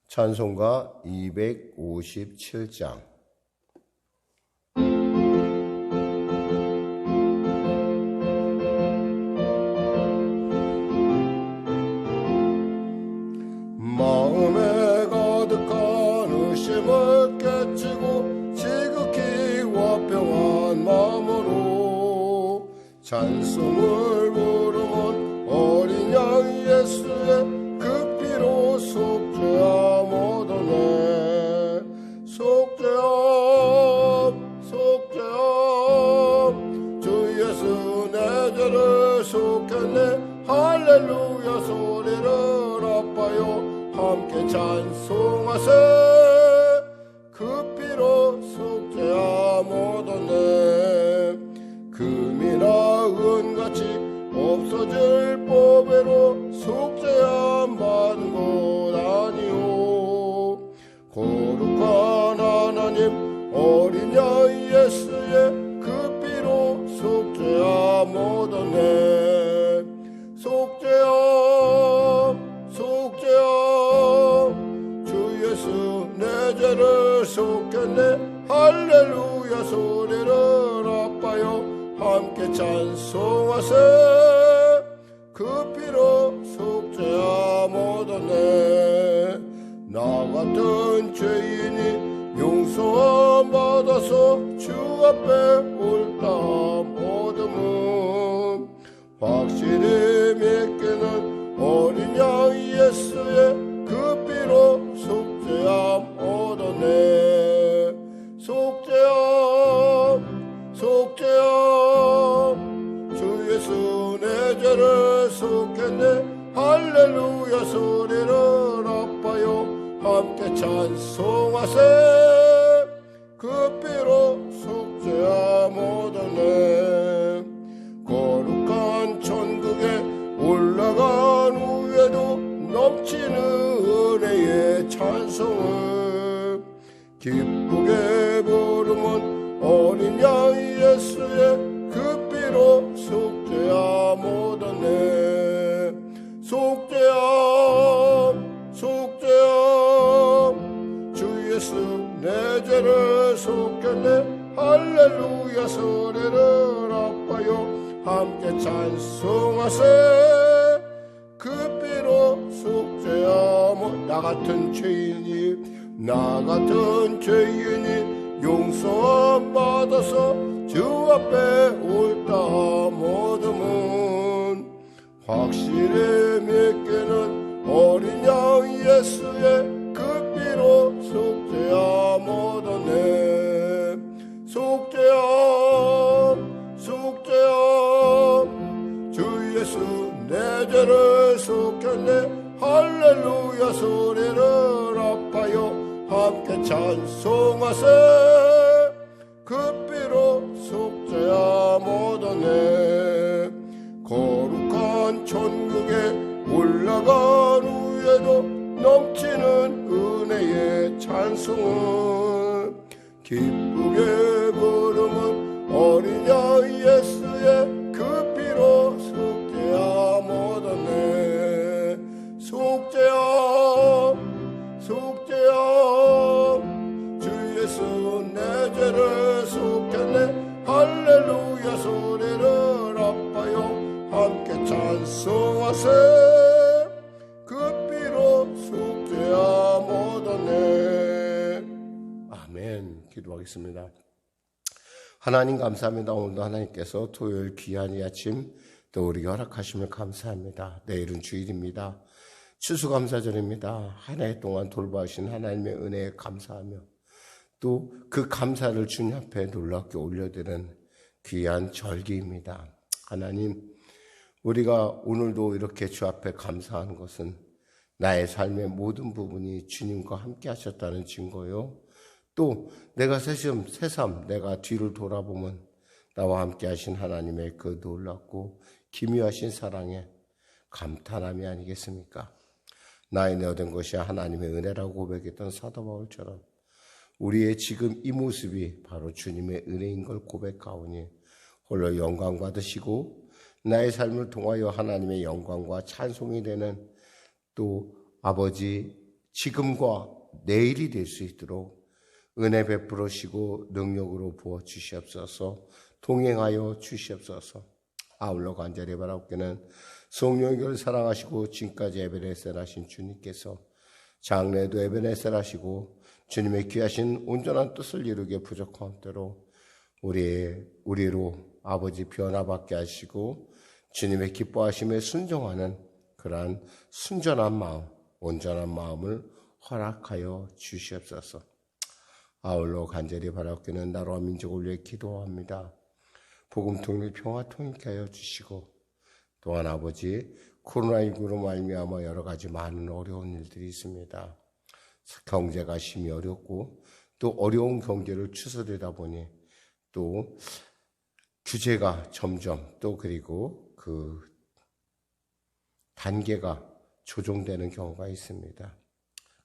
찬송가 257장. 마음에 가득한 의심을 깨치고 지극히 화평한 마음으로 찬송을 부르면 어린 양 예수의 그 피로 속죄함 얻어내. 속죄함 속죄함 주 예수 내 죄를 속했네. 할렐루야 소리를 아파요 함께 찬송하세. 그 피로 속죄함 얻어내. 금이나 은같이 없어질 법으로 속죄함 받은 것 아니오. 거룩한 하나님 어린 양 예수의 그 피로 속죄함 얻어내. 속죄함 속죄함 주 예수 내 죄를 속했네. 할렐루야 소리를 아파요 함께 찬송하세. 그 피로 속죄함 얻어내. 나 같은 죄인이 용서함 받아서 주 앞에 옳다함 얻음은 확실히 믿기는 어린 양 예수의 그 피로 속죄함 얻어내. 속죄함 속죄함 주 예수 내 죄를 속했네. 할렐루야 소리를 아파요 함께 찬송하세. 그 피로 속죄함 얻어내. 거룩한 천국에 올라간 후에도 넘치는 은혜의 찬송을 기쁘게 부르면 어린 양 예수의 그 피로 속죄함 얻어내. 속죄함 속죄함 주 예수 내 죄를 속했네. 할렐루야 소리를 아파요 함께 찬송하세. 그 피로 속죄함. 나 같은 죄인이 용서함 받아서 주 앞에 옳다함 얻음은 확실히 믿기는 어린 양 예수의 그 피로 속죄함 얻어내. 속죄함 속죄함 주 예수 내 죄를 속했네. 할렐루야 소리를 아파요 함께 찬송하세. 그 피로 속죄함 얻어내. 거룩한 천국에 올라간 후에도 넘치는 은혜의 찬송을 기쁘게 부르면 어린 양 예수의 그 피로 속죄함 얻어내. 속죄함 속죄함 주 예수 내 죄를 속했네. 할렐루야 소리를 아파요 함께 찬송하세. 그 피로 속죄함 얻어내. 아멘. 기도하겠습니다. 하나님 감사합니다. 오늘도 하나님께서 토요일 귀한 이 아침 또 우리가 허락하심을 감사합니다. 내일은 주일입니다. 추수감사절입니다. 한 해 동안 돌봐주신 하나님의 은혜에 감사하며 또 그 감사를 주님 앞에 놀랍게 올려드리는 귀한 절기입니다. 하나님, 우리가 오늘도 이렇게 주 앞에 감사하는 것은 나의 삶의 모든 부분이 주님과 함께 하셨다는 증거요. 또 내가 새삼 내가 뒤를 돌아보면 나와 함께 하신 하나님의 그 놀랍고 기묘하신 사랑에 감탄함이 아니겠습니까? 나의 얻은 것이 하나님의 은혜라고 고백했던 사도 바울처럼 우리의 지금 이 모습이 바로 주님의 은혜인 걸 고백하오니 홀로 영광 받으시고 나의 삶을 통하여 하나님의 영광과 찬송이 되는 또 아버지 지금과 내일이 될 수 있도록 은혜 베풀으시고 능력으로 부어 주시옵소서. 동행하여 주시옵소서. 아울러 간절히 바라옵기는 성령을 사랑하시고 지금까지 에베네셀 하신 주님께서 장래도 에베네셀 하시고 주님의 귀하신 온전한 뜻을 이루게 부족한 대로 우리로 아버지 변화받게 하시고 주님의 기뻐하심에 순종하는 그러한 순전한 마음, 온전한 마음을 허락하여 주시옵소서. 아울러 간절히 바라옵기는 나라와 민족을 위해 기도합니다. 복음 통일 평화 통일케 하여 주시고 또한 아버지 코로나19로 말미암아 여러 가지 많은 어려운 일들이 있습니다. 경제가 심히 어렵고 또 어려운 경제를 추스르다 보니 또 규제가 점점 또 그리고 그 단계가 조정되는 경우가 있습니다.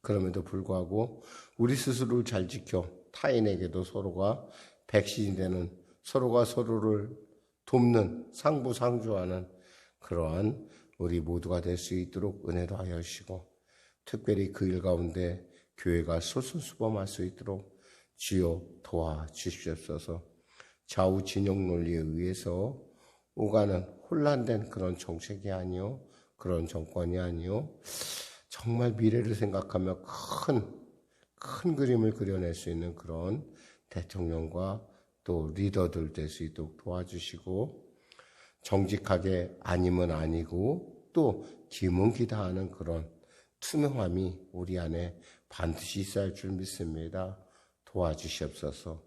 그럼에도 불구하고 우리 스스로를 잘 지켜 타인에게도 서로가 백신이 되는 서로가 서로를 돕는 상부상조하는 그러한 우리 모두가 될 수 있도록 은혜도 하여 주시고 특별히 그 일 가운데 교회가 솔선수범할 수 있도록 주여 도와주시옵소서. 좌우 진영 논리에 의해서 오가는 혼란된 그런 정책이 아니요 그런 정권이 아니요 정말 미래를 생각하며 큰 그림을 그려낼 수 있는 그런 대통령과 또 리더들 될 수 있도록 도와주시고 정직하게 아니면 아니고 또 기면 기다하는 그런 투명함이 우리 안에 반드시 있어야 할 줄 믿습니다. 도와주시옵소서.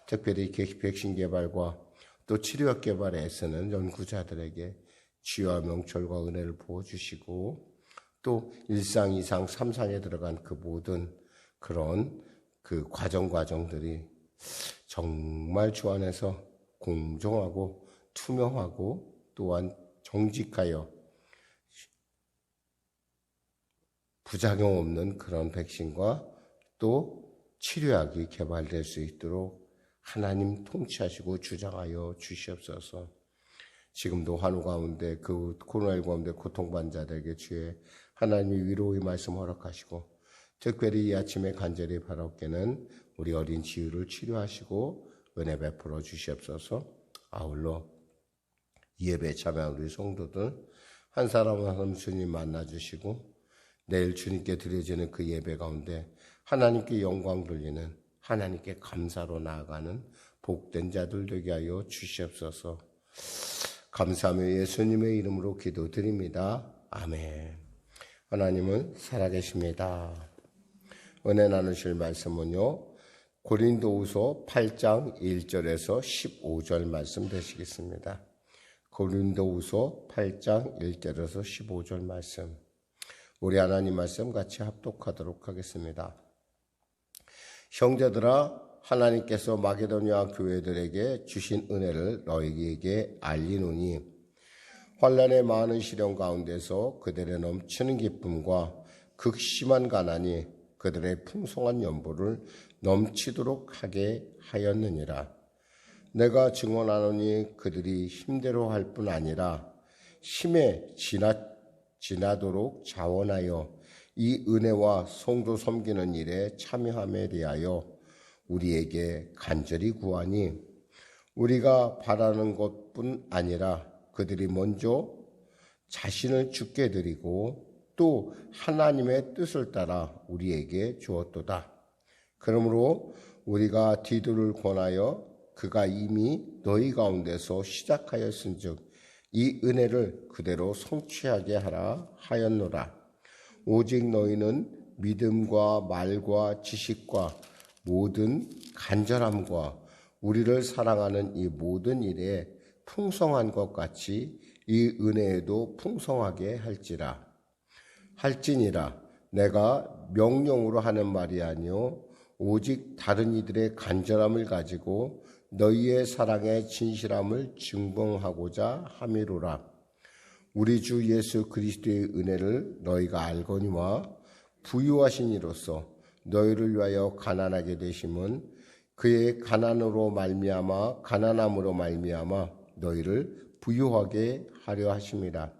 특별히 백신 개발과 또 치료약 개발에 애쓰는 연구자들에게 지혜와 명철과 은혜를 부어주시고 또 1상, 2상, 3상에 들어간 그 모든 그런 그 과정들이 정말 주 안에서 공정하고 투명하고 또한 정직하여 부작용 없는 그런 백신과 또 치료약이 개발될 수 있도록 하나님 통치하시고 주장하여 주시옵소서. 지금도 환우 가운데 그 코로나19 가운데 고통받는 자들에게 주의 하나님의 위로의 말씀 허락하시고 특별히 이 아침에 간절히 바라옵기는 우리 어린 지유를 치료하시고 은혜 베풀어 주시옵소서. 아울러 예배 참여한 우리 성도들 한 사람 한 사람 주님 만나주시고 내일 주님께 드려지는 그 예배 가운데 하나님께 영광 돌리는 하나님께 감사로 나아가는 복된 자들 되게 하여 주시옵소서. 감사하며 예수님의 이름으로 기도드립니다. 아멘. 하나님은 살아계십니다. 은혜 나누실 말씀은요, 고린도후서 8장 1절에서 15절 말씀 되시겠습니다. 고린도후서 8장 1절에서 15절 말씀. 우리 하나님 말씀 같이 합독하도록 하겠습니다. 형제들아, 하나님께서 마게도냐 교회들에게 주신 은혜를 너희에게 알리노니 환난의 많은 시련 가운데서 그들의 넘치는 기쁨과 극심한 가난이 그들의 풍성한 연보를 넘치도록 하게 하였느니라. 내가 증언하노니 그들이 힘대로 할 뿐 아니라 힘에 지나도록 자원하여 이 은혜와 성도 섬기는 일에 참여함에 대하여 우리에게 간절히 구하니 우리가 바라는 것뿐 아니라 그들이 먼저 자신을 주께 드리고 또 하나님의 뜻을 따라 우리에게 주었도다. 그러므로 우리가 디도를 권하여 그가 이미 너희 가운데서 시작하였은즉 이 은혜를 그대로 성취하게 하라 하였노라. 오직 너희는 믿음과 말과 지식과 모든 간절함과 우리를 사랑하는 이 모든 일에 풍성한 것 같이 이 은혜에도 풍성하게 할지니라. 내가 명령으로 하는 말이 아니요 오직 다른 이들의 간절함을 가지고 너희의 사랑의 진실함을 증명하고자 함이로라. 우리 주 예수 그리스도의 은혜를 너희가 알거니와 부유하신 이로써 너희를 위하여 가난하게 되심은 그의 가난함으로 말미암아 너희를 부유하게 하려 하심이라.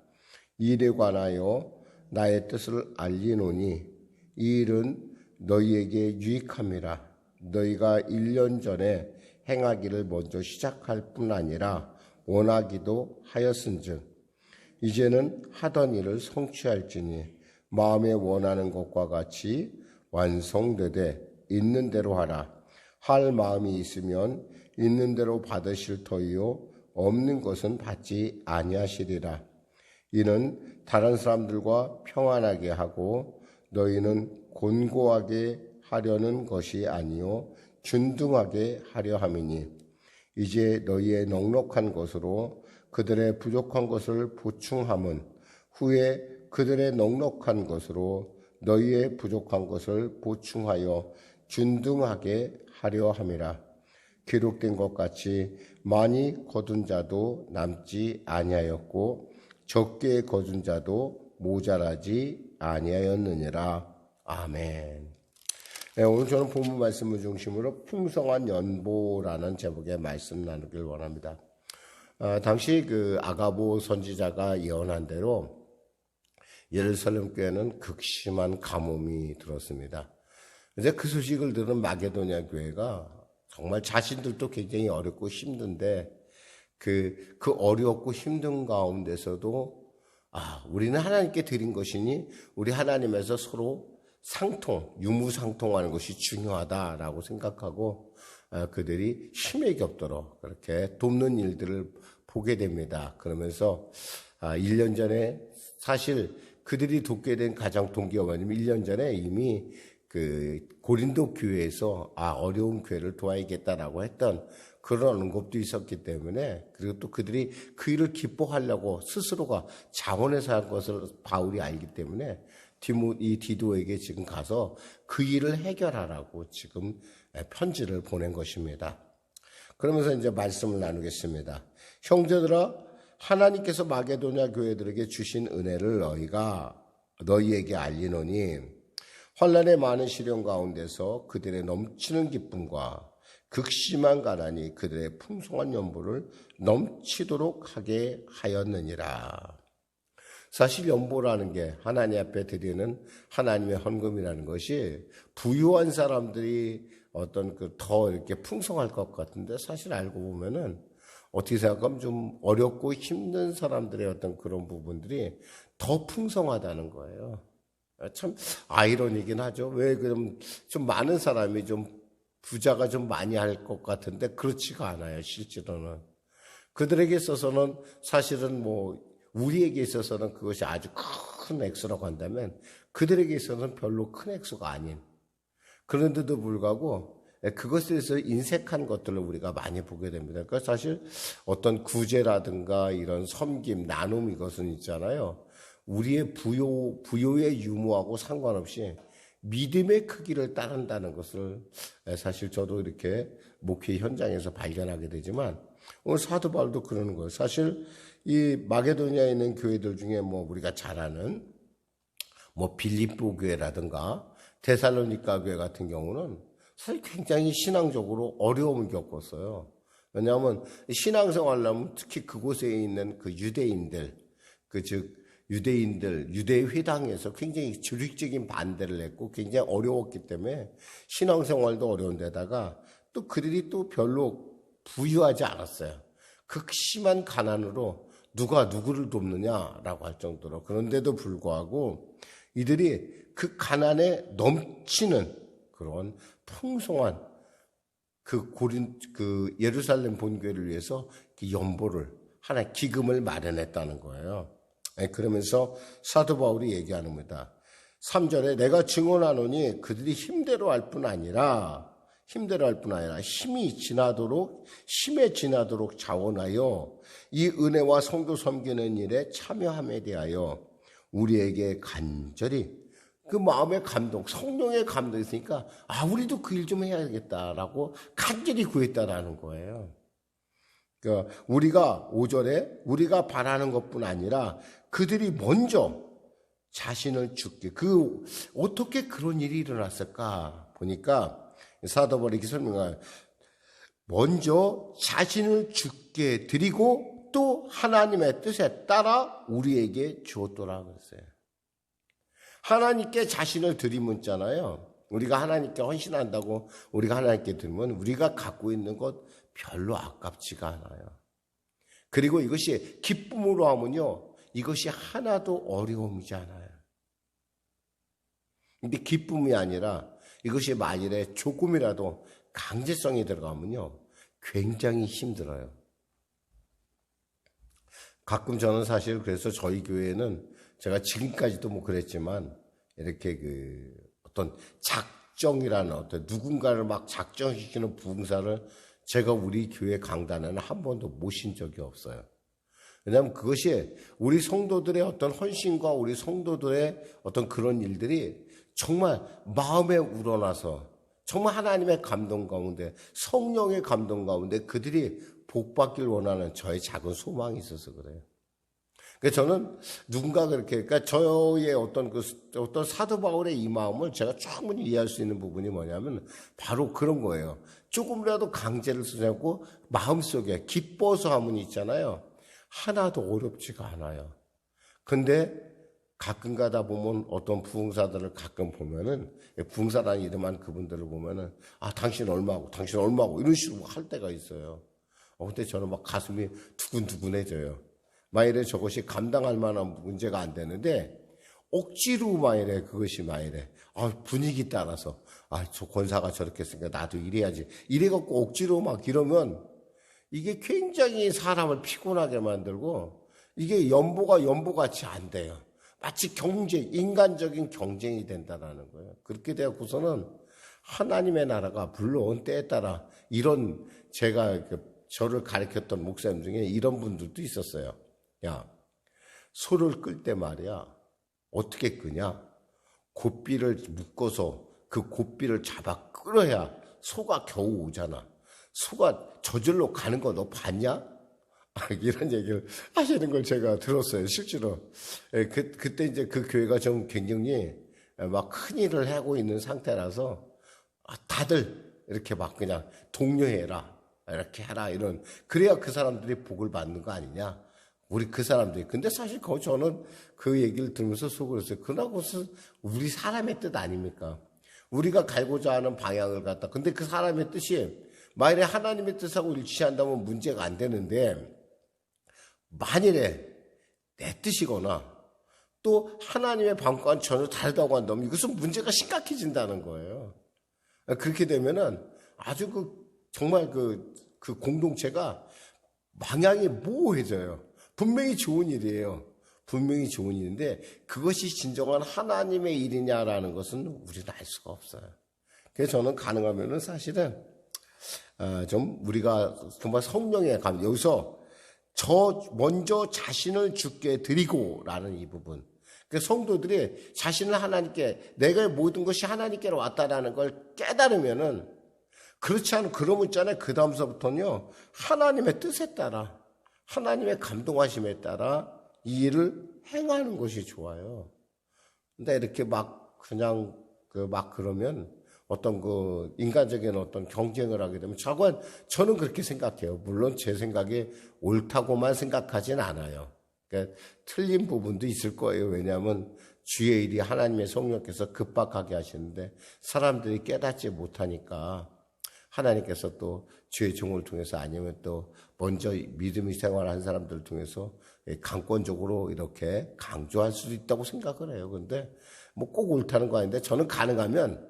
이 일에 관하여 나의 뜻을 알리노니 이 일은 너희에게 유익함이라. 너희가 1년 전에 행하기를 먼저 시작할 뿐 아니라 원하기도 하였은즉 이제는 하던 일을 성취할지니 마음에 원하는 것과 같이 완성되되 있는 대로 하라. 할 마음이 있으면 있는 대로 받으실 터이요 없는 것은 받지 아니하시리라. 이는 다른 사람들과 평안하게 하고 너희는 곤고하게 하려는 것이 아니요 균등하게 하려 함이니 이제 너희의 넉넉한 것으로 그들의 부족한 것을 보충함은 후에 그들의 넉넉한 것으로 너희의 부족한 것을 보충하여 균등하게 하려 함이라. 기록된 것 같이 많이 거둔 자도 남지 아니하였고 적게 거둔 자도 모자라지 아니하였느니라. 아멘. 네, 오늘 저는 본문 말씀을 중심으로 풍성한 연보라는 제목의 말씀 나누길 원합니다. 당시 그 아가보 선지자가 예언한 대로 예루살렘 교회는 극심한 가뭄이 들었습니다. 이제 그 소식을 들은 마게도냐 교회가 정말 자신들도 굉장히 어렵고 힘든데 그 어렵고 힘든 가운데서도 우리는 하나님께 드린 것이니 우리 하나님에서 서로 유무상통하는 것이 중요하다라고 생각하고 그들이 힘에 겹도록 그렇게 돕는 일들을 보게 됩니다. 그러면서 1년 전에 사실 그들이 돕게 된 가장 동기가 뭐냐면 1년 전에 이미 그 고린도 교회에서 어려운 교회를 도와야겠다라고 했던 그런 언급도 있었기 때문에 그리고 또 그들이 그 일을 기뻐하려고 스스로가 자원해서 한 것을 바울이 알기 때문에 이 디도에게 지금 가서 그 일을 해결하라고 지금 편지를 보낸 것입니다. 그러면서 이제 말씀을 나누겠습니다. 형제들아, 하나님께서 마게도냐 교회들에게 주신 은혜를 너희에게 알리노니 환난의 많은 시련 가운데서 그들의 넘치는 기쁨과 극심한 가난이 그들의 풍성한 연보를 넘치도록 하게 하였느니라. 사실 연보라는 게 하나님 앞에 드리는 하나님의 헌금이라는 것이 부유한 사람들이 어떤 더 이렇게 풍성할 것 같은데 사실 알고 보면은 어떻게 생각하면 좀 어렵고 힘든 사람들의 어떤 그런 부분들이 더 풍성하다는 거예요. 참 아이러니긴 하죠. 왜 그럼 좀 많은 사람이 좀 부자가 좀 많이 할 것 같은데 그렇지가 않아요. 실제로는 그들에게 있어서는 사실은 우리에게 있어서는 그것이 아주 큰 액수라고 한다면 그들에게 있어서는 별로 큰 액수가 아닌, 그런데도 불구하고 그것에 대해서 인색한 것들을 우리가 많이 보게 됩니다. 그러니까 사실 어떤 구제라든가 이런 섬김, 나눔 이것은 있잖아요. 우리의 부요의 유무하고 상관없이 믿음의 크기를 따른다는 것을 사실 저도 이렇게 목회 현장에서 발견하게 되지만 오늘 사도 바울도 그러는 거예요. 사실 이 마게도니아에 있는 교회들 중에 우리가 잘 아는 빌립보 교회라든가 데살로니가 교회 같은 경우는 사실 굉장히 신앙적으로 어려움을 겪었어요. 왜냐하면 신앙생활을 하면 특히 그곳에 있는 그 유대인들, 유대의 회당에서 굉장히 조직적인 반대를 했고 굉장히 어려웠기 때문에 신앙생활도 어려운 데다가 또 그들이 또 별로 부유하지 않았어요. 극심한 가난으로 누가 누구를 돕느냐라고 할 정도로. 그런데도 불구하고 이들이 그 가난에 넘치는 그런 풍성한 그 예루살렘 본교회를 위해서 연보를 하나 기금을 마련했다는 거예요. 그러면서 사도 바울이 얘기하는 겁니다. 3절에 내가 증언하노니 그들이 힘대로 할 뿐 아니라 힘에 지나도록 자원하여 이 은혜와 성도 섬기는 일에 참여함에 대하여 우리에게 간절히 그 마음의 감동, 성령의 감동이 있으니까 우리도 그 일 좀 해야겠다라고 간절히 구했다라는 거예요. 그러니까 우리가 5절에 우리가 바라는 것뿐 아니라 그들이 먼저 자신을 죽게 어떻게 그런 일이 일어났을까 보니까 사도 바울이 이렇게 설명해요. 먼저 자신을 죽게 드리고 또 하나님의 뜻에 따라 우리에게 주었더라 그랬어요. 하나님께 자신을 드리묻잖아요. 우리가 하나님께 헌신한다고 우리가 하나님께 드리면 우리가 갖고 있는 것 별로 아깝지가 않아요. 그리고 이것이 기쁨으로 하면요, 이것이 하나도 어려움이지 않아요. 근데 기쁨이 아니라 이것이 만일에 조금이라도 강제성이 들어가면요, 굉장히 힘들어요. 가끔 저는 사실 그래서 저희 교회는 제가 지금까지도 뭐 그랬지만 이렇게 어떤 작정이라는 어떤 누군가를 막 작정시키는 부흥사를 제가 우리 교회 강단에는 한 번도 모신 적이 없어요. 왜냐하면 그것이 우리 성도들의 어떤 헌신과 우리 성도들의 어떤 그런 일들이 정말 마음에 우러나서 정말 하나님의 감동 가운데, 성령의 감동 가운데 그들이 복받길 원하는 저의 작은 소망이 있어서 그래요. 그러니까 저는 누군가 그렇게, 그러니까 저의 어떤 사도 바울의 이 마음을 제가 충분히 이해할 수 있는 부분이 뭐냐면 바로 그런 거예요. 조금이라도 강제를 쓰지 않고 마음속에 기뻐서 하면 있잖아요. 하나도 어렵지가 않아요. 근데 가끔 가다 보면 어떤 부흥사들을 가끔 보면은, 부흥사라는 이름한 그분들을 보면은, 당신 얼마고 이런 식으로 할 때가 있어요. 그때 저는 막 가슴이 두근두근해져요. 만일에 저것이 감당할 만한 문제가 안 되는데, 억지로 만일에 그것이 만일에, 분위기 따라서, 저 권사가 저렇게 했으니까 나도 이래야지. 이래갖고 억지로 막 이러면, 이게 굉장히 사람을 피곤하게 만들고, 이게 연보같이 안 돼요. 마치 인간적인 경쟁이 된다는 거예요. 그렇게 되었고서는 하나님의 나라가 물론 때에 따라 이런 제가 저를 가르쳤던 목사님 중에 이런 분들도 있었어요. 야, 소를 끌 때 말이야. 어떻게 끄냐? 고삐를 묶어서 그 고삐를 잡아 끌어야 소가 겨우 오잖아. 소가 저절로 가는 거 너 봤냐? 이런 얘기를 하시는 걸 제가 들었어요, 실제로. 그때 이제 그 교회가 좀 굉장히 막 큰 일을 하고 있는 상태라서 다들 이렇게 막 그냥 독려해라, 이렇게 해라, 이런. 그래야 그 사람들이 복을 받는 거 아니냐. 우리 그 사람들이. 근데 사실 저는 그 얘기를 들으면서 속으로 했어요. 그것은 우리 사람의 뜻 아닙니까? 우리가 갈고자 하는 방향을 갖다. 근데 그 사람의 뜻이 만일에 하나님의 뜻하고 일치한다면 문제가 안 되는데, 만일에 내 뜻이거나 또 하나님의 방법과는 전혀 다르다고 한다면 이것은 문제가 심각해진다는 거예요. 그렇게 되면은 아주 정말 그 공동체가 방향이 모호해져요. 분명히 좋은 일이에요. 분명히 좋은 일인데 그것이 진정한 하나님의 일이냐라는 것은 우리는 알 수가 없어요. 그래서 저는 가능하면은 사실은 좀 우리가 정말 성령의 감, 여기서 먼저 자신을 주께 드리고라는 이 부분. 그 성도들이 자신을 하나님께, 내가 모든 것이 하나님께로 왔다라는 걸 깨달으면은, 그렇지 않으면 그러면 있잖아요. 그 다음서부터는요, 하나님의 뜻에 따라, 하나님의 감동하심에 따라 이 일을 행하는 것이 좋아요. 근데 이렇게 그냥 그러면 어떤 인간적인 어떤 경쟁을 하게 되면 저는 그렇게 생각해요. 물론 제 생각이 옳다고만 생각하진 않아요. 그러니까 틀린 부분도 있을 거예요. 왜냐하면 주의 일이 하나님의 성령께서 급박하게 하시는데 사람들이 깨닫지 못하니까 하나님께서 또 주의 종을 통해서 아니면 또 먼저 믿음의 생활한 사람들을 통해서 강권적으로 이렇게 강조할 수도 있다고 생각을 해요. 그런데 꼭 옳다는 거 아닌데 저는 가능하면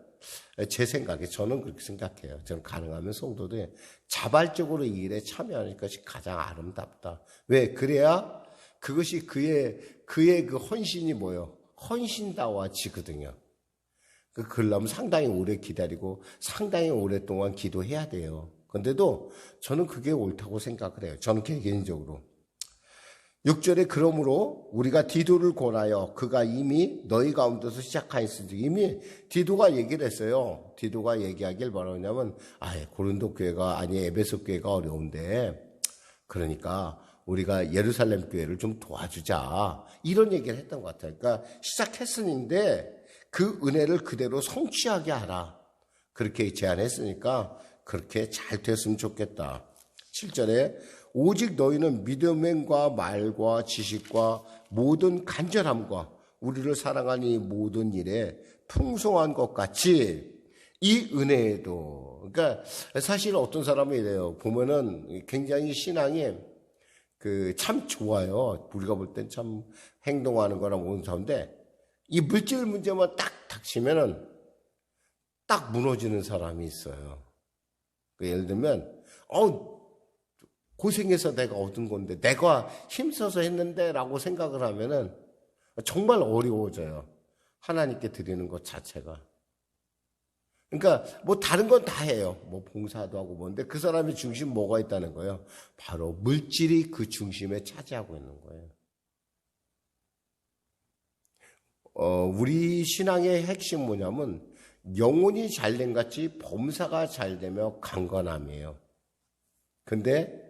제 생각에 저는 그렇게 생각해요. 저는 가능하면 성도들이 자발적으로 이 일에 참여하는 것이 가장 아름답다. 왜? 그래야 그것이 그의 그 헌신이 뭐예요? 헌신다워지거든요. 그러려면 상당히 오래 기다리고 상당히 오랫동안 기도해야 돼요. 그런데도 저는 그게 옳다고 생각을 해요. 저는 개인적으로. 6절에 그러므로 우리가 디도를 권하여 그가 이미 너희 가운데서 시작하였으니 이미 디도가 얘기를 했어요. 디도가 얘기하길 뭐라냐면 고린도 교회가 에베소 교회가 어려운데 그러니까 우리가 예루살렘 교회를 좀 도와주자 이런 얘기를 했던 것 같아요. 그러니까 시작했으니인데 그 은혜를 그대로 성취하게 하라 그렇게 제안했으니까 그렇게 잘 됐으면 좋겠다. 7절에 오직 너희는 믿음과 말과 지식과 모든 간절함과 우리를 사랑하는 이 모든 일에 풍성한 것 같이 이 은혜에도, 그러니까 사실 어떤 사람이 이래요. 보면은 굉장히 신앙이 참 좋아요. 우리가 볼 땐 참 행동하는 거랑 모든 사람인데 이 물질 문제만 딱 닥치면은 딱 무너지는 사람이 있어요. 예를 들면 고생해서 내가 얻은 건데 내가 힘써서 했는데 라고 생각을 하면은 정말 어려워져요. 하나님께 드리는 것 자체가. 그러니까 뭐 다른 건 다 해요. 뭐 봉사도 하고 뭔데 그 사람의 중심 뭐가 있다는 거예요? 바로 물질이 그 중심에 차지하고 있는 거예요. 우리 신앙의 핵심 뭐냐면 영혼이 잘된 같이 범사가 잘되며 강건함이에요. 근데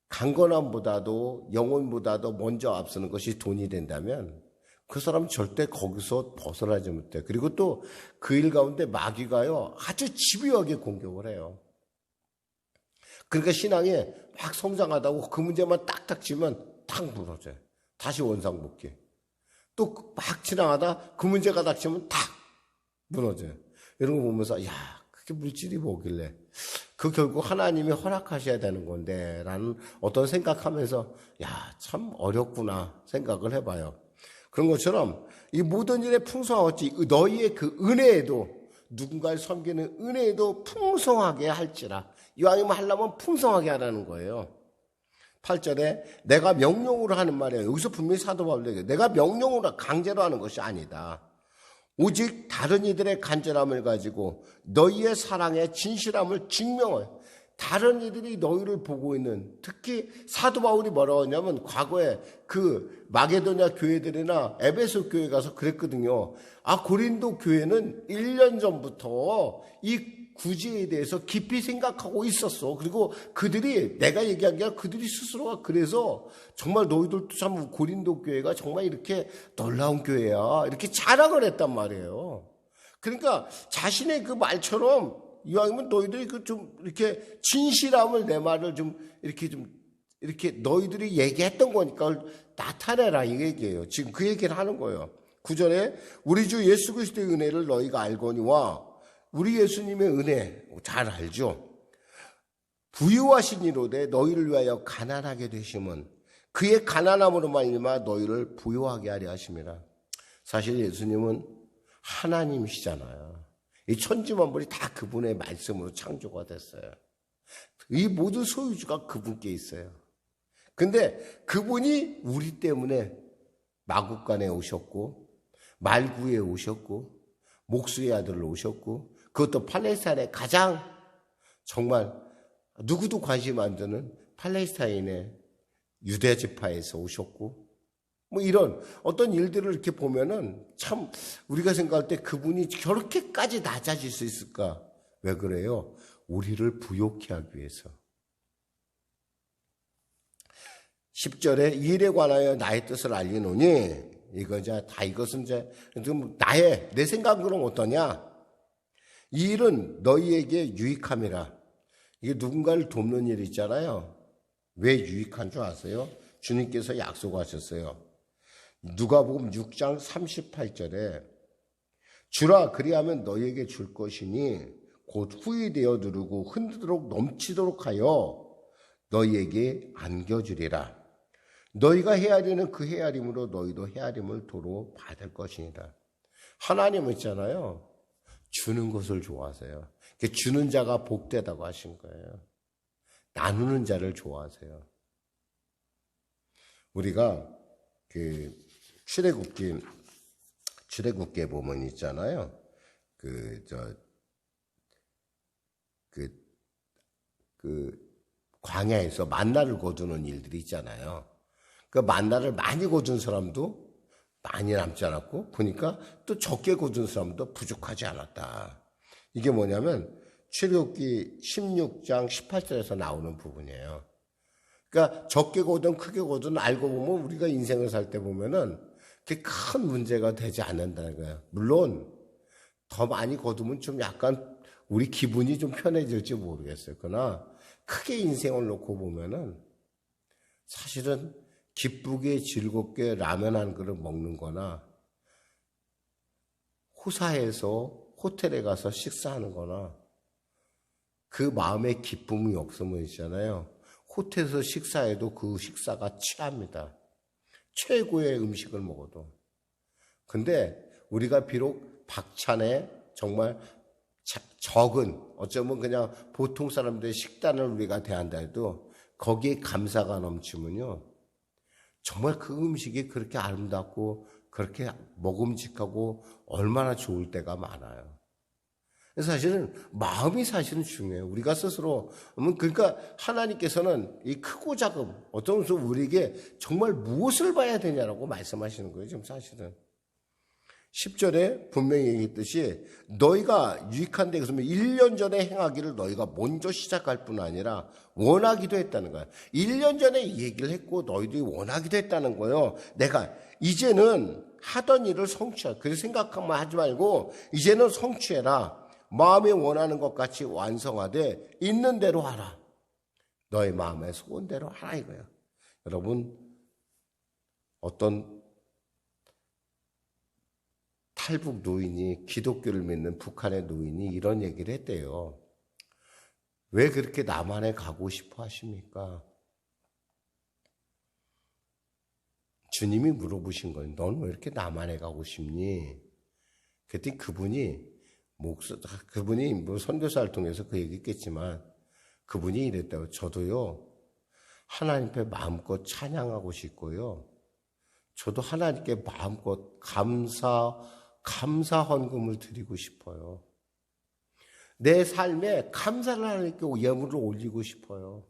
강건함보다도 영혼보다도 먼저 앞서는 것이 돈이 된다면 그 사람은 절대 거기서 벗어나지 못해. 그리고 또 그 일 가운데 마귀가요 아주 집요하게 공격을 해요. 그러니까 신앙이 막 성장하다고 그 문제만 딱 닥치면 탁 무너져요. 다시 원상복귀. 또 막 지나가다 그 문제가 닥치면 탁 무너져요. 이런 거 보면서 야 그게 물질이 뭐길래 그 결국 하나님이 허락하셔야 되는 건데 라는 어떤 생각하면서 야 참 어렵구나 생각을 해봐요. 그런 것처럼 이 모든 일에 풍성하겠지 너희의 그 은혜에도 누군가를 섬기는 은혜에도 풍성하게 할지라. 이왕이면 하려면 풍성하게 하라는 거예요. 8절에 내가 명령으로 하는 말이에요. 여기서 분명히 사도 바울에게 내가 명령으로 강제로 하는 것이 아니다. 오직 다른 이들의 간절함을 가지고 너희의 사랑의 진실함을 증명해요. 다른 이들이 너희를 보고 있는, 특히 사도 바울이 뭐라고 하냐면 과거에 그 마게도냐 교회들이나 에베소 교회 가서 그랬거든요. 고린도 교회는 1년 전부터 이 구제에 대해서 깊이 생각하고 있었어. 그리고 그들이 내가 얘기한 게 아니라 그들이 스스로가 그래서 정말 너희들도 참 고린도 교회가 정말 이렇게 놀라운 교회야 이렇게 자랑을 했단 말이에요. 그러니까 자신의 그 말처럼 이왕이면 너희들이 좀 이렇게 진실함을 내 말을 이렇게 너희들이 얘기했던 거니까 나타내라 이 얘기예요. 지금 그 얘기를 하는 거예요. 9절에 우리 주 예수 그리스도의 은혜를 너희가 알거니와 우리 예수님의 은혜 잘 알죠. 부유하신 이로되 너희를 위하여 가난하게 되심은 그의 가난함으로 말미암아 너희를 부유하게 하려 하심이라. 사실 예수님은 하나님이시잖아요. 이 천지만물이 다 그분의 말씀으로 창조가 됐어요. 이 모든 소유주가 그분께 있어요. 근데 그분이 우리 때문에 마국간에 오셨고 말구에 오셨고 목수의 아들로 오셨고 그것도 팔레스타인의 가장 정말 누구도 관심 안 드는 팔레스타인의 유대 지파에서 오셨고 뭐 이런 어떤 일들을 이렇게 보면은 참 우리가 생각할 때 그분이 저렇게까지 낮아질 수 있을까? 왜 그래요? 우리를 부욕케 하기 위해서. 10절에 이 일에 관하여 나의 뜻을 알리노니 이것은 이제 내 생각으로는 어떠냐? 이 일은 너희에게 유익함이라. 이게 누군가를 돕는 일 있잖아요. 왜 유익한 줄 아세요? 주님께서 약속하셨어요. 누가복음 6장 38절에 주라 그리하면 너희에게 줄 것이니 곧 후히 되어 누르고 흔들도록 넘치도록 하여 너희에게 안겨주리라. 너희가 헤아리는 그 헤아림으로 너희도 헤아림을 도로 받을 것이니라. 하나님은 있잖아요. 주는 것을 좋아하세요. 주는 자가 복되다고 하신 거예요. 나누는 자를 좋아하세요. 우리가 출애굽기에 보면 있잖아요. 광야에서 만나를 거두는 일들이 있잖아요. 그 만나를 많이 거둔 사람도 많이 남지 않았고, 보니까 또 적게 거둔 사람도 부족하지 않았다. 이게 뭐냐면, 출애굽기 16장 18절에서 나오는 부분이에요. 그러니까 적게 거둔 크게 거둔 알고 보면 우리가 인생을 살 때 보면은 그게 큰 문제가 되지 않는다는 거예요. 물론 더 많이 거두면 좀 약간 우리 기분이 좀 편해질지 모르겠어요. 그러나 크게 인생을 놓고 보면은 사실은 기쁘게 즐겁게 라면 한 그릇 먹는 거나 호사에서 호텔에 가서 식사하는 거나 그 마음에 기쁨이 없으면 있잖아요. 호텔에서 식사해도 그 식사가 취합니다. 최고의 음식을 먹어도. 근데 우리가 비록 박찬에 정말 적은, 어쩌면 그냥 보통 사람들의 식단을 우리가 대한다 해도 거기에 감사가 넘치면요, 정말 그 음식이 그렇게 아름답고 그렇게 먹음직하고 얼마나 좋을 때가 많아요. 그래서 사실은 마음이 사실은 중요해요. 우리가 스스로. 그러니까 하나님께서는 이 크고 작은, 어떤 면에서 우리에게 정말 무엇을 봐야 되냐라고 말씀하시는 거예요. 지금 사실은. 10절에 분명히 얘기했듯이 너희가 유익한 데 있으면 1년 전에 행하기를 너희가 먼저 시작할 뿐 아니라 원하기도 했다는 거야. 1년 전에 이 얘기를 했고 너희들이 원하기도 했다는 거예요. 내가 이제는 하던 일을 성취하라. 그래서 생각만 하지 말고 이제는 성취해라. 마음에 원하는 것 같이 완성하되 있는 대로 하라. 너의 마음의 소원대로 하라 이거예요. 여러분, 어떤 탈북 노인이, 기독교를 믿는 북한의 노인이 이런 얘기를 했대요. 왜 그렇게 남한에 가고 싶어 하십니까? 주님이 물어보신 거예요. 넌 왜 이렇게 남한에 가고 싶니? 그랬더니 그분이 뭐 선교사를 통해서 그 얘기했겠지만 그분이 이랬다고. 저도요, 하나님 앞에 마음껏 찬양하고 싶고요, 저도 하나님께 마음껏 감사 헌금을 드리고 싶어요. 내 삶에 감사를 하나님께 예물을 올리고 싶어요.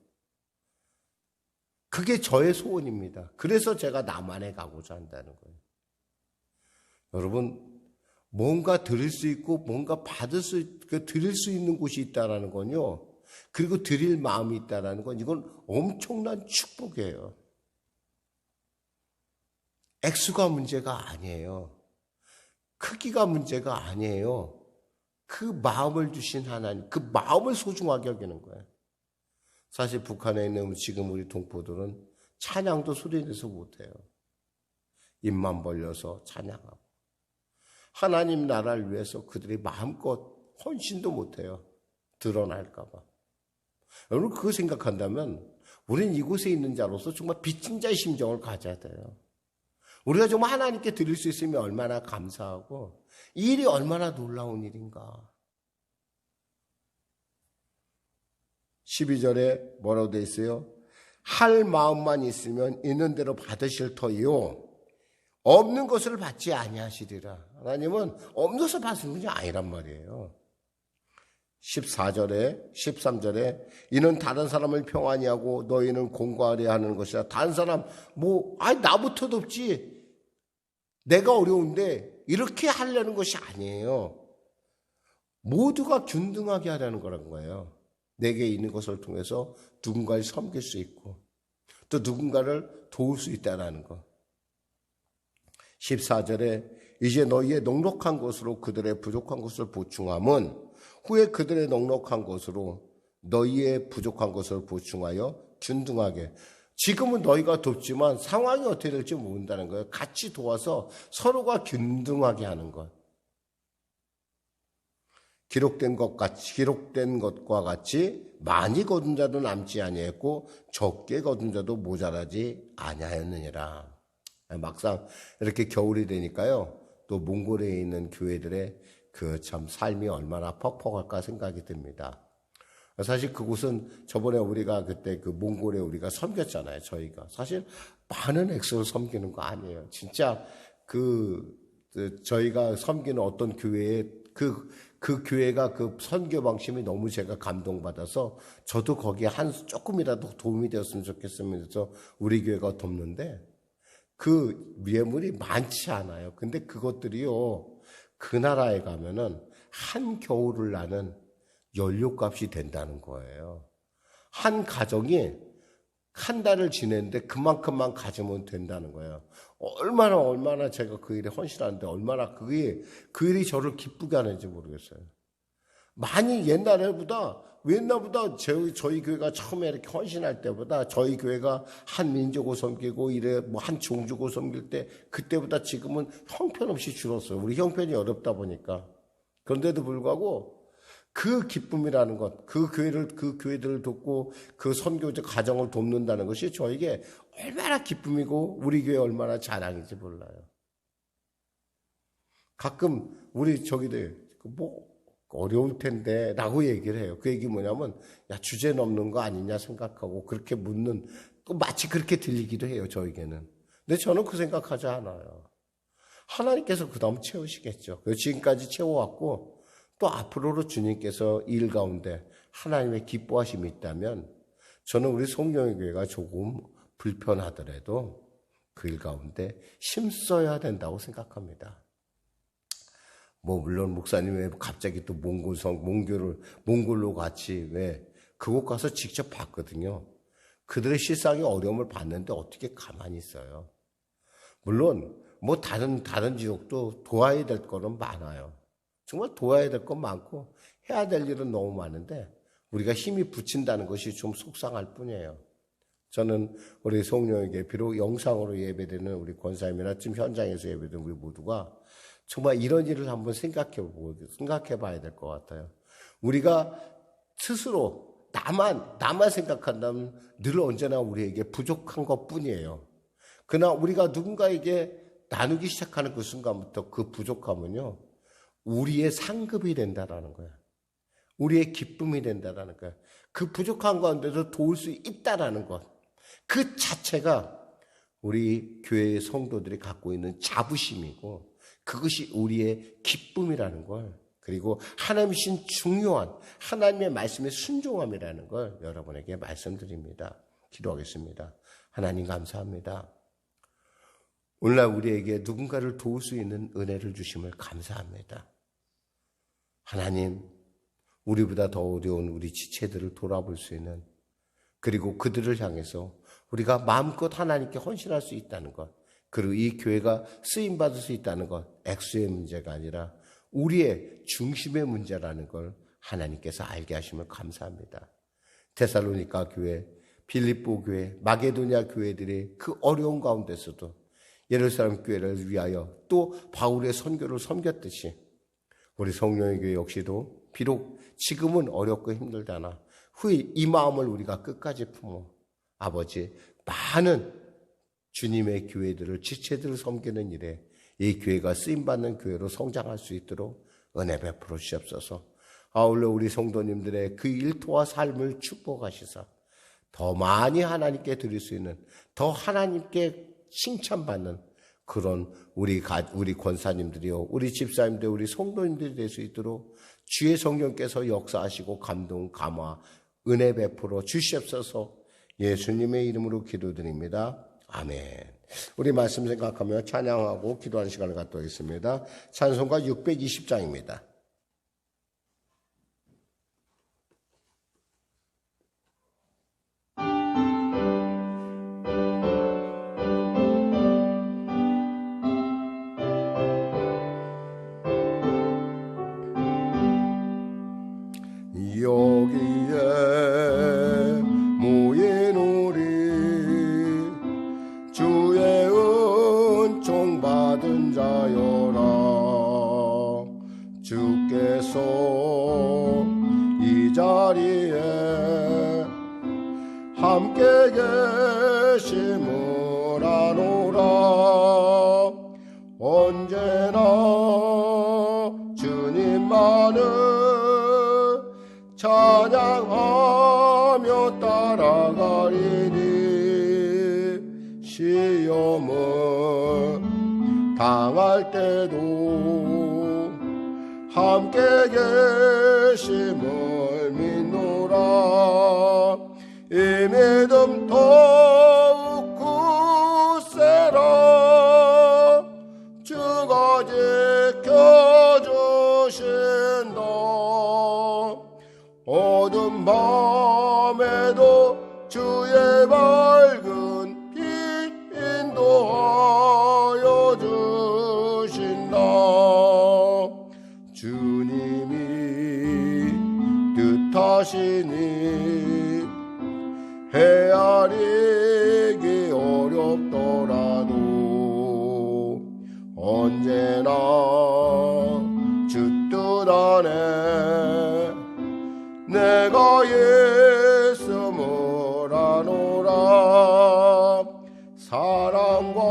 그게 저의 소원입니다. 그래서 제가 남한에 가고자 한다는 거예요. 여러분, 뭔가 드릴 수 있고 뭔가 드릴 수 있는 곳이 있다는 건요, 그리고 드릴 마음이 있다는 건 이건 엄청난 축복이에요. 액수가 문제가 아니에요. 크기가 문제가 아니에요. 그 마음을 주신 하나님, 그 마음을 소중하게 여기는 거예요. 사실 북한에 있는 지금 우리 동포들은 찬양도 소리내서 못해요. 입만 벌려서 찬양하고. 하나님 나라를 위해서 그들이 마음껏 헌신도 못해요. 드러날까 봐. 여러분, 그거 생각한다면 우리는 이곳에 있는 자로서 정말 빚진 자의 심정을 가져야 돼요. 우리가 정말 하나님께 드릴 수 있으면 얼마나 감사하고 이 일이 얼마나 놀라운 일인가. 12절에 뭐라고 돼 있어요? 할 마음만 있으면 있는 대로 받으실 터이요 없는 것을 받지 아니하시리라. 하나님은 없는 것을 받으시는 분이 아니란 말이에요. 14절에 13절에 이는 다른 사람을 평안히 하고 너희는 공고하려 하는 것이라. 다른 사람 나부터 덥지, 내가 어려운데 이렇게 하려는 것이 아니에요. 모두가 균등하게 하려는 거란 거예요. 내게 있는 것을 통해서 누군가를 섬길 수 있고 또 누군가를 도울 수 있다는 것. 14절에 이제 너희의 넉넉한 것으로 그들의 부족한 것을 보충함은 후에 그들의 넉넉한 것으로 너희의 부족한 것을 보충하여 균등하게. 지금은 너희가 돕지만 상황이 어떻게 될지 모른다는 거예요. 같이 도와서 서로가 균등하게 하는 것. 기록된 것과 같이 많이 거둔 자도 남지 아니했고 적게 거둔 자도 모자라지 아니하였느니라. 막상 이렇게 겨울이 되니까요, 또 몽골에 있는 교회들의 그 참 삶이 얼마나 퍽퍽할까 생각이 듭니다. 사실 그곳은 저번에 우리가 그때 그 몽골에 우리가 섬겼잖아요. 저희가 사실 많은 액수를 섬기는 거 아니에요. 진짜 저희가 섬기는 어떤 교회에 그 교회가 그 선교 방식이 너무 제가 감동받아서 저도 거기에 조금이라도 도움이 되었으면 좋겠으면서 우리 교회가 돕는데 그 예물이 많지 않아요. 근데 그것들이요, 그 나라에 가면은 한 겨울을 나는 연료값이 된다는 거예요. 한 가정이 한 달을 지내는데 그만큼만 가지면 된다는 거예요. 얼마나 제가 그 일에 헌신하는데 얼마나 그 일이 저를 기쁘게 하는지 모르겠어요. 많이 옛날보다 저희 교회가 처음에 이렇게 헌신할 때보다 저희 교회가 한 민족을 섬기고 이래 뭐 한 종족을 섬길 때 그때보다 지금은 형편없이 줄었어요. 우리 형편이 어렵다 보니까. 그런데도 불구하고 그 기쁨이라는 것, 그 교회들을 돕고 그 선교적 가정을 돕는다는 것이 저에게 얼마나 기쁨이고 우리 교회 얼마나 자랑인지 몰라요. 가끔 우리 저기들 뭐 어려울 텐데 라고 얘기를 해요. 그 얘기 뭐냐면 야 주제 넘는 거 아니냐 생각하고 그렇게 묻는 마치 그렇게 들리기도 해요. 저에게는. 근데 저는 그 생각하지 않아요. 하나님께서 그 다음 채우시겠죠. 지금까지 채워왔고 또 앞으로도 주님께서 일 가운데 하나님의 기뻐하심이 있다면 저는 우리 송영의 교회가 조금 불편하더라도 그 일 가운데 힘써야 된다고 생각합니다. 뭐 물론 목사님 왜 갑자기 또 몽골로 같이 왜 그곳 가서 직접 봤거든요. 그들의 실상의 어려움을 봤는데 어떻게 가만히 있어요. 물론 뭐 다른 지역도 도와야 될 거는 많아요. 정말 도와야 될 건 많고 해야 될 일은 너무 많은데 우리가 힘이 붙인다는 것이 좀 속상할 뿐이에요. 저는 우리 송영에게 비록 영상으로 예배되는 우리 권사님이나 지금 현장에서 예배되는 우리 모두가 정말 이런 일을 한번 생각해 봐야 될 것 같아요. 우리가 스스로 나만 생각한다면 늘 언제나 우리에게 부족한 것 뿐이에요. 그러나 우리가 누군가에게 나누기 시작하는 그 순간부터 그 부족함은요, 우리의 상급이 된다라는 거예요. 우리의 기쁨이 된다라는 거예요. 그 부족한 가운데도 도울 수 있다라는 것. 그 자체가 우리 교회의 성도들이 갖고 있는 자부심이고 그것이 우리의 기쁨이라는 걸, 그리고 하나님이신 중요한 하나님의 말씀의 순종함이라는 걸 여러분에게 말씀드립니다. 기도하겠습니다. 하나님 감사합니다. 오늘날 우리에게 누군가를 도울 수 있는 은혜를 주심을 감사합니다. 하나님, 우리보다 더 어려운 우리 지체들을 돌아볼 수 있는, 그리고 그들을 향해서 우리가 마음껏 하나님께 헌신할 수 있다는 것, 그리고 이 교회가 쓰임받을 수 있다는 것, 액수의 문제가 아니라 우리의 중심의 문제라는 걸 하나님께서 알게 하심을 감사합니다. 데살로니가 교회, 빌립보 교회, 마게도냐 교회들이 그 어려운 가운데서도 예루살렘 교회를 위하여 또 바울의 선교를 섬겼듯이 우리 성령의 교회 역시도 비록 지금은 어렵고 힘들다나 후에 이 마음을 우리가 끝까지 품어 아버지 많은 주님의 교회들을 지체들을 섬기는 일에 이 교회가 쓰임받는 교회로 성장할 수 있도록 은혜 베풀어 주시옵소서. 아울러 우리 성도님들의 그 일터와 삶을 축복하시사 더 많이 하나님께 드릴 수 있는, 더 하나님께 칭찬받는 그런 우리 권사님들이요, 우리 집사님들, 우리 성도님들이 될 수 있도록 주의 성령께서 역사하시고 감동, 감화, 은혜 베풀어 주시옵소서. 예수님의 이름으로 기도드립니다. 아멘. 우리 말씀 생각하며 찬양하고 기도하는 시간을 갖도록 하겠습니다. 찬송가 620장입니다. 여기에 모인 우리 주의 은총 받은 자여라. 주께서 이 자리에 함께 계심을 아노라. 언제나 주님만을 찬양하며 따라가리니 시험을 당할 때도 함께 계심을 믿노라. 이 믿음 더욱 굳세라. 주가 지켜주신다. 어두운 밤에도 주의 밝은 빛 인도하여 주신다. 주님이 하시니 헤아리기 어렵더라도 언제나 주 뜻 안에 내가 예수를 아노라. 사랑과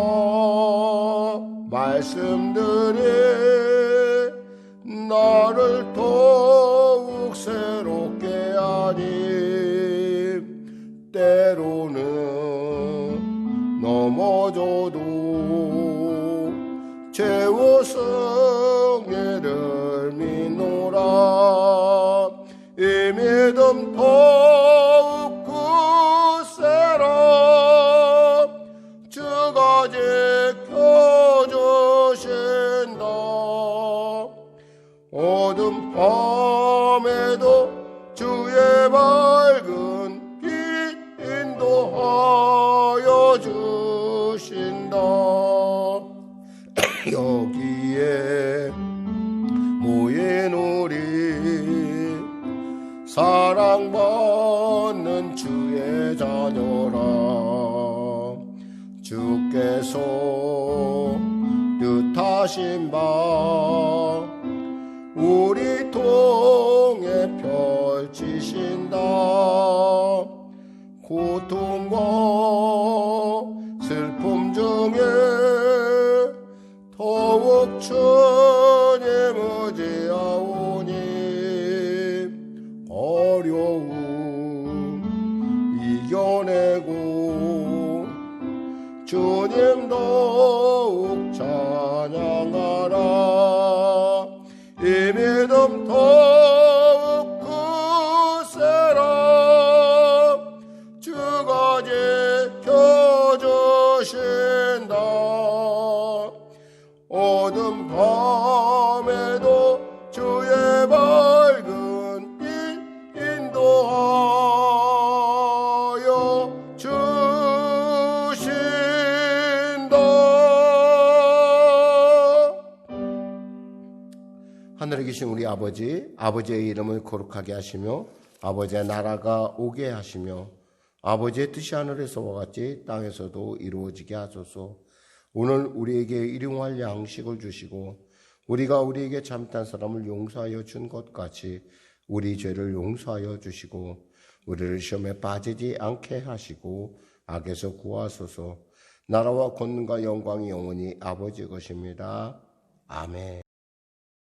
말씀들이 나를 더욱 새롭게 하니 때로는 넘어져도 죄와 승리를 믿노라. 이 믿음 더욱 굳세라. 주가 지켜주신다. 어둠 밤에도 주의 밝은 빛 인도하여 주신다. 여기에 모인 우리 사랑받는 주의 자녀라. 주께서 뜻하신 바 우리 통해 펼치신다. 고통과 슬픔 중에 더욱 주님 의지하오니 어려움 이겨내고 주님 더욱 찬양하라. 이 믿음 더욱 굳세라. 주가 지켜주신다. 어둠 밤에도 주의 밝은 빛 인도하여 주신다. 하늘에 계신 우리 아버지, 아버지의 이름을 거룩하게 하시며 아버지의 나라가 오게 하시며 아버지의 뜻이 하늘에서와 같이 땅에서도 이루어지게 하소서. 오늘 우리에게 일용할 양식을 주시고 우리가 우리에게 잘못한 사람을 용서하여 준 것 같이 우리 죄를 용서하여 주시고 우리를 시험에 빠지지 않게 하시고 악에서 구하소서. 나라와 권능과 영광이 영원히 아버지의 것입니다. 아멘.